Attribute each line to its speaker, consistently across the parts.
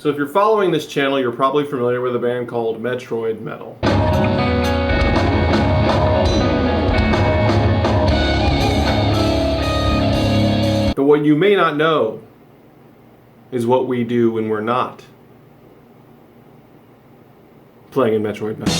Speaker 1: So if you're following this channel, you're probably familiar with a band called Metroid Metal. But what you may not know is what we do when we're not playing in Metroid Metal.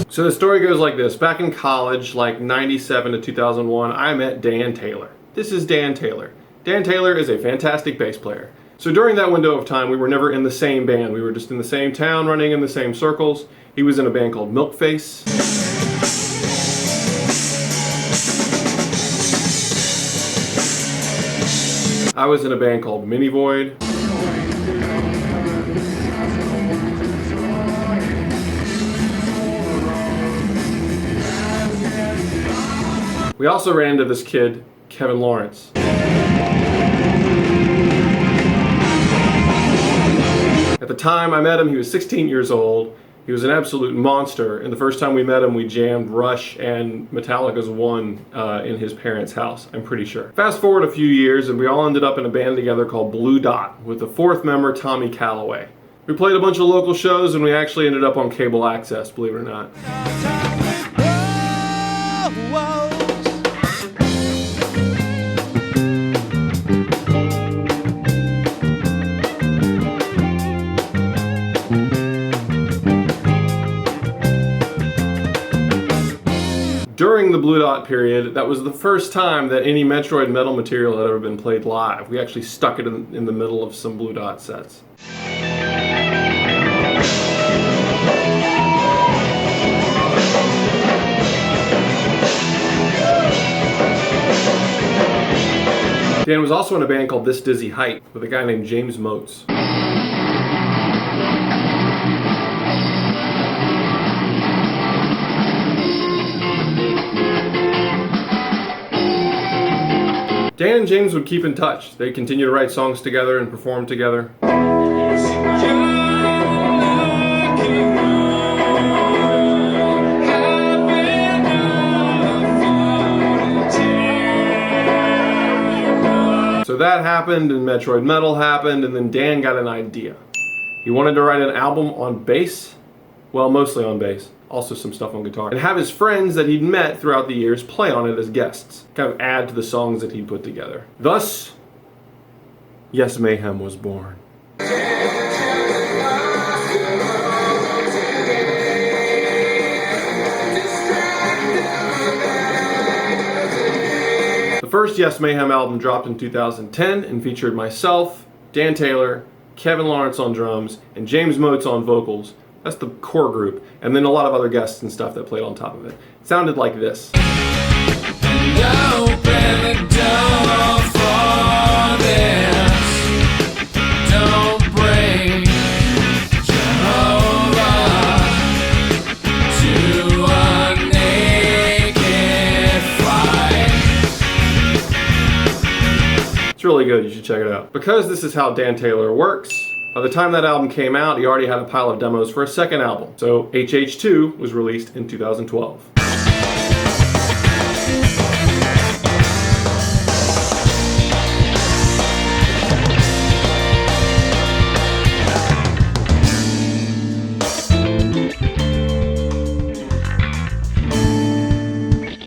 Speaker 1: So the story goes like this. Back in college, like 97 to 2001, I met Dan Taylor. This is Dan Taylor. Dan Taylor is a fantastic bass player. So during that window of time, we were never in the same band. We were just in the same town, running in the same circles. He was in a band called Milkface. I was in a band called Mini Void. We also ran into this kid, Kevin Lawrence. At the time I met him, he was 16 years old. He was an absolute monster, and the first time we met him, we jammed Rush and Metallica's One in his parents' house, I'm pretty sure. Fast forward a few years, and we all ended up in a band together called Blue Dot, with the fourth member, Tommy Calloway. We played a bunch of local shows, and we actually ended up on cable access, believe it or not. During the Blue Dot period, that was the first time that any Metroid Metal material had ever been played live. We actually stuck it in the middle of some Blue Dot sets. Dan was also in a band called This Dizzy Height with a guy named James Motes. Dan and James would keep in touch. They'd continue to write songs together and perform together. So that happened, and Metroid Metal happened, and then Dan got an idea. He wanted to write an album on bass, well, mostly on bass, also some stuff on guitar, and have his friends that he'd met throughout the years play on it as guests, kind of add to the songs that he'd put together. Thus, Yes Mayhem was born. The first Yes Mayhem album dropped in 2010 and featured myself, Dan Taylor, Kevin Lawrence on drums, and James Motes on vocals. That's the core group, and then a lot of other guests and stuff that played on top of it. It sounded like this. It's really good, you should check it out. Because this is how Dan Taylor works, by the time that album came out, he already had a pile of demos for a second album. So HH2 was released in 2012.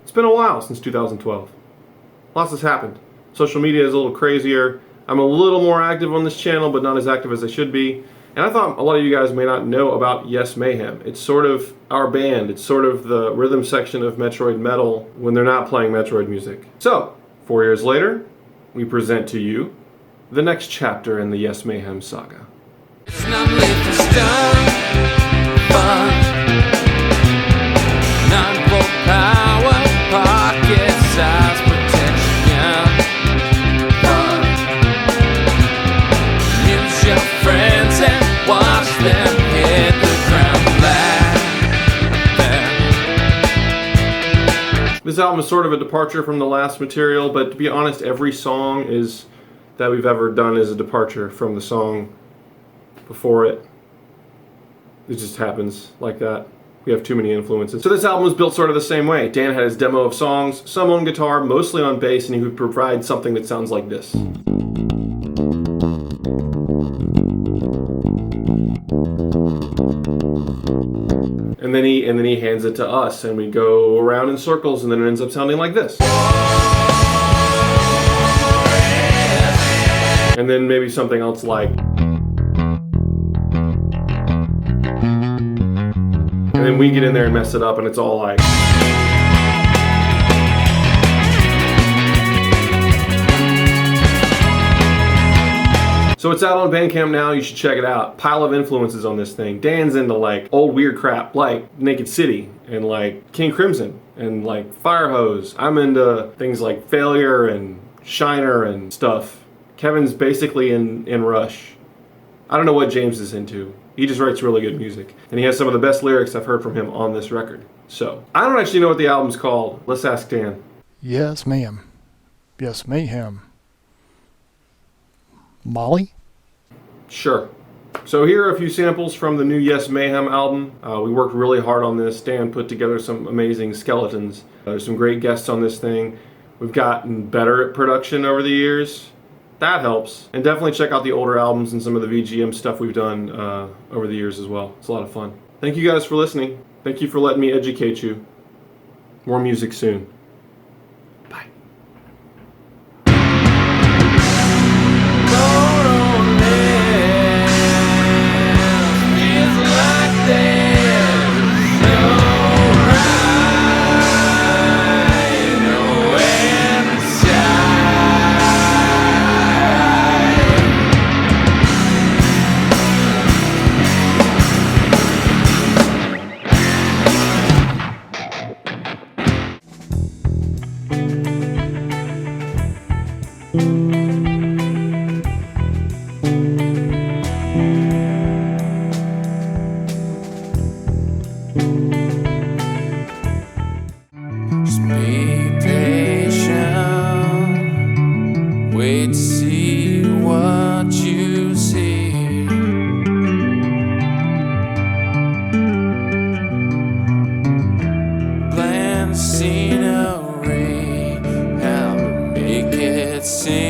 Speaker 1: It's been a while since 2012. Lots has happened. Social media is a little crazier. I'm a little more active on this channel, but not as active as I should be. And I thought a lot of you guys may not know about Yes Mayhem. It's sort of our band. It's sort of the rhythm section of Metroid Metal when they're not playing Metroid music. So, 4 years later, we present to you the next chapter in the Yes Mayhem saga. It's not late for stuff, fun, not for power, pocket size protection. Your friends and watch them hit the ground flat. This album is sort of a departure from the last material, but to be honest, every song that we've ever done is a departure from the song before it. It just happens like that. We have too many influences. So this album was built sort of the same way. Dan had his demo of songs, some on guitar, mostly on bass, and he would provide something that sounds like this. And then he hands it to us, and we go around in circles, and then it ends up sounding like this. And then maybe something else like. And then we get in there and mess it up, and it's all like. So it's out on Bandcamp now, you should check it out. Pile of influences on this thing. Dan's into like old weird crap like Naked City and like King Crimson and like Firehose. I'm into things like Failure and Shiner and stuff. Kevin's basically in Rush. I don't know what James is into. He just writes really good music. And he has some of the best lyrics I've heard from him on this record. So, I don't actually know what the album's called. Let's ask Dan.
Speaker 2: Yes, ma'am. Yes, Mayhem. Molly?
Speaker 1: Sure. So here are a few samples from the new Yes Mayhem album. We worked really hard on this. Dan put together some amazing skeletons. There's some great guests on this thing. We've gotten better at production over the years. That helps. And definitely check out the older albums and some of the VGM stuff we've done over the years as well. It's a lot of fun. Thank you guys for listening. Thank you for letting me educate you. More music soon. Bye.
Speaker 3: Just be patient, wait to see what you see. Plan scenery, how to make it sing.